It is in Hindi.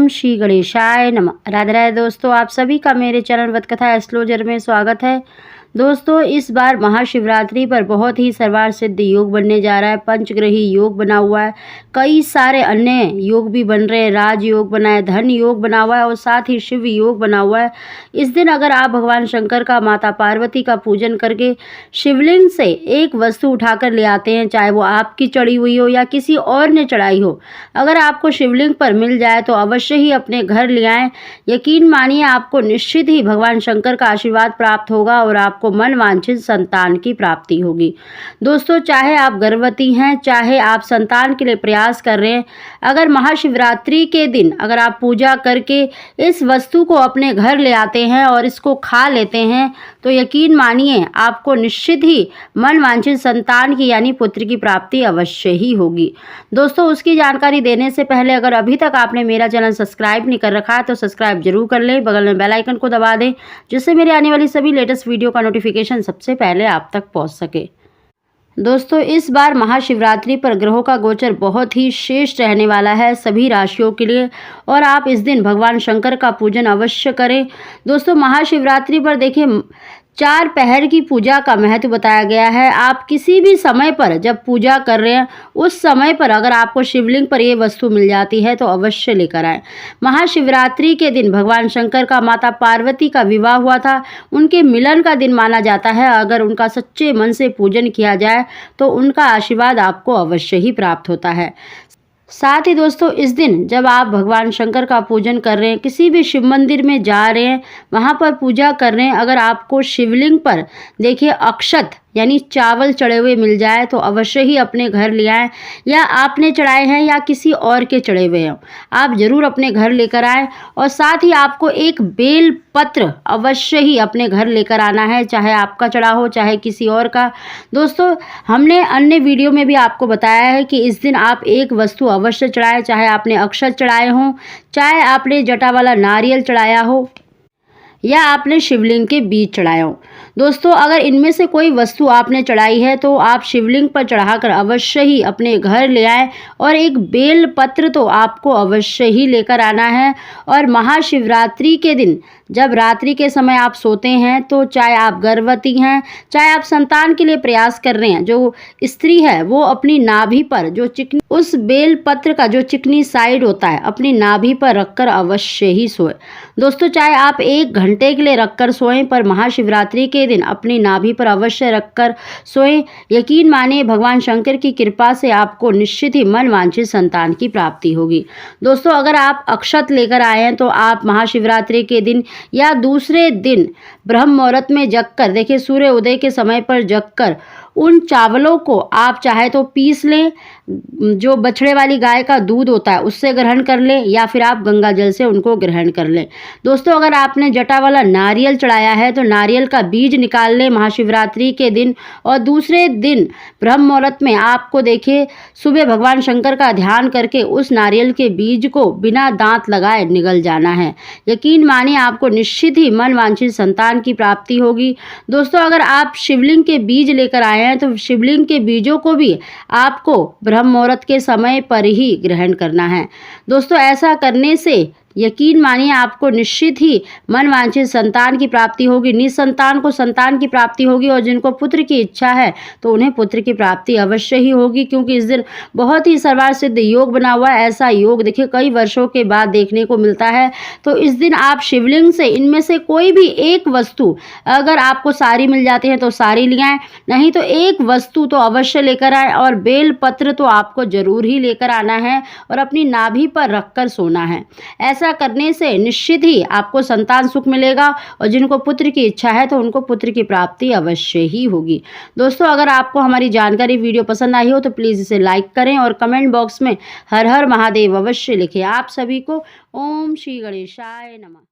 ओम श्री गणेशाय नमः। राधे राधे दोस्तों, आप सभी का मेरे चैनल वतकथा एस्ट्रोलॉजर में स्वागत है। दोस्तों, इस बार महाशिवरात्रि पर बहुत ही सर्वार सिद्ध योग बनने जा रहा है। पंचग्रही योग बना हुआ है, कई सारे अन्य योग भी बन रहे हैं। राज योग बना है, धन योग बना हुआ है और साथ ही शिव योग बना हुआ है। इस दिन अगर आप भगवान शंकर का, माता पार्वती का पूजन करके शिवलिंग से एक वस्तु उठाकर ले आते हैं, चाहे वो आपकी चढ़ी हुई हो या किसी और ने चढ़ाई हो, अगर आपको शिवलिंग पर मिल जाए तो अवश्य ही अपने घर ले आएं। यकीन मानिए, आपको निश्चित ही भगवान शंकर का आशीर्वाद प्राप्त होगा और आपको मन वांछित संतान की प्राप्ति होगी। दोस्तों, चाहे आप गर्भवती हैं, चाहे आप संतान के लिए प्रयास कर रहे हैं, अगर महाशिवरात्रि के दिन अगर आप पूजा करके इस वस्तु को अपने घर ले आते हैं और इसको खा लेते हैं तो यकीन मानिए आपको निश्चित ही मन वांछित संतान की यानी पुत्र की प्राप्ति अवश्य ही होगी। दोस्तों, उसकी जानकारी देने से पहले अगर अभी तक आपने मेरा चैनल सब्सक्राइब नहीं कर रखा है तो सब्सक्राइब जरूर कर लें, बगल में बेल आइकन को दबा दें, जिससे मेरे आने वाली सभी लेटेस्ट वीडियो का नोटिफिकेशन सबसे पहले आप तक पहुंच सके। दोस्तों, इस बार महाशिवरात्रि पर ग्रहों का गोचर बहुत ही श्रेष्ठ रहने वाला है सभी राशियों के लिए और आप इस दिन भगवान शंकर का पूजन अवश्य करें। दोस्तों, महाशिवरात्रि पर देखिए 4 पहर की पूजा का महत्व बताया गया है। आप किसी भी समय पर जब पूजा कर रहे हैं उस समय पर अगर आपको शिवलिंग पर ये वस्तु मिल जाती है तो अवश्य लेकर आएं। महाशिवरात्रि के दिन भगवान शंकर का माता पार्वती का विवाह हुआ था, उनके मिलन का दिन माना जाता है। अगर उनका सच्चे मन से पूजन किया जाए तो उनका आशीर्वाद आपको अवश्य ही प्राप्त होता है। साथ ही दोस्तों, इस दिन जब आप भगवान शंकर का पूजन कर रहे हैं, किसी भी शिव मंदिर में जा रहे हैं, वहाँ पर पूजा कर रहे हैं, अगर आपको शिवलिंग पर देखिए अक्षत यानी चावल चढ़े हुए मिल जाए तो अवश्य ही अपने घर ले आएँ, या आपने चढ़ाए हैं या किसी और के चढ़े हुए हैं, आप ज़रूर अपने घर लेकर आएँ। और साथ ही आपको एक बेल पत्र अवश्य ही अपने घर लेकर आना है, चाहे आपका चढ़ा हो चाहे किसी और का। दोस्तों, हमने अन्य वीडियो में भी आपको बताया है कि इस दिन आप एक वस्तु अवश्य चढ़ाएं, चाहे आपने अक्षत चढ़ाए हों, चाहे आपने जटा वाला नारियल चढ़ाया हो या आपने शिवलिंग के बीज चढ़ाए हो। दोस्तों, अगर इनमें से कोई वस्तु आपने चढ़ाई है तो आप शिवलिंग पर चढ़ाकर अवश्य ही अपने घर ले आएँ और एक बेल पत्र तो आपको अवश्य ही लेकर आना है। और महाशिवरात्रि के दिन जब रात्रि के समय आप सोते हैं तो चाहे आप गर्भवती हैं, चाहे आप संतान के लिए प्रयास कर रहे हैं, जो स्त्री है वो अपनी नाभि पर जो चिकनी उस बेल पत्र का जो चिकनी साइड होता है अपनी नाभि पर रखकर अवश्य ही सोए। दोस्तों, चाहे आप 1 घंटे के लिए रखकर सोएं, पर महाशिवरात्रि के दिन अपनी नाभि पर अवश्य रखकर सोएं। यकीन मानिए भगवान शंकर की कृपा से आपको निश्चित ही मन वांछित संतान की प्राप्ति होगी। दोस्तों, अगर आप अक्षत लेकर आए हैं तो आप महाशिवरात्रि के दिन या दूसरे दिन ब्रह्म मुहूर्त में जगकर, देखिए सूर्य उदय के समय पर जगकर उन चावलों को आप चाहे तो पीस लें, जो बछड़े वाली गाय का दूध होता है उससे ग्रहण कर लें, या फिर आप गंगा जल से उनको ग्रहण कर लें। दोस्तों, अगर आपने जटा वाला नारियल चढ़ाया है तो नारियल का बीज निकाल लें महाशिवरात्रि के दिन, और दूसरे दिन ब्रह्म मुहूर्त में आपको देखिए सुबह भगवान शंकर का ध्यान करके उस नारियल के बीज को बिना दांत लगाए निगल जाना है। यकीन मानिए आपको निश्चित ही मन वांछित संतान की प्राप्ति होगी। दोस्तों, अगर आप शिवलिंग के बीज लेकर आए हैं तो शिवलिंग के बीजों को भी आपको ब्रह्म मुहूर्त के समय पर ही ग्रहण करना है। दोस्तों, ऐसा करने से यकीन मानिए आपको निश्चित ही मन वांछित संतान की प्राप्ति होगी, निसंतान को संतान की प्राप्ति होगी, और जिनको पुत्र की इच्छा है तो उन्हें पुत्र की प्राप्ति अवश्य ही होगी, क्योंकि इस दिन बहुत ही सर्वार सिद्ध योग बना हुआ है। ऐसा योग देखिए कई वर्षों के बाद देखने को मिलता है। तो इस दिन आप शिवलिंग से इनमें से कोई भी एक वस्तु, अगर आपको सारी मिल जाती है तो सारी ले आएं, नहीं तो एक वस्तु तो अवश्य लेकर आए, और बेल पत्र तो आपको जरूर ही लेकर आना है और अपनी नाभि पर रखकर सोना है। ऐसा करने से निश्चित ही आपको संतान सुख मिलेगा, और जिनको पुत्र की इच्छा है तो उनको पुत्र की प्राप्ति अवश्य ही होगी। दोस्तों, अगर आपको हमारी जानकारी वीडियो पसंद आई हो तो प्लीज़ इसे लाइक करें और कमेंट बॉक्स में हर हर महादेव अवश्य लिखें। आप सभी को ओम श्री गणेशाय नमः।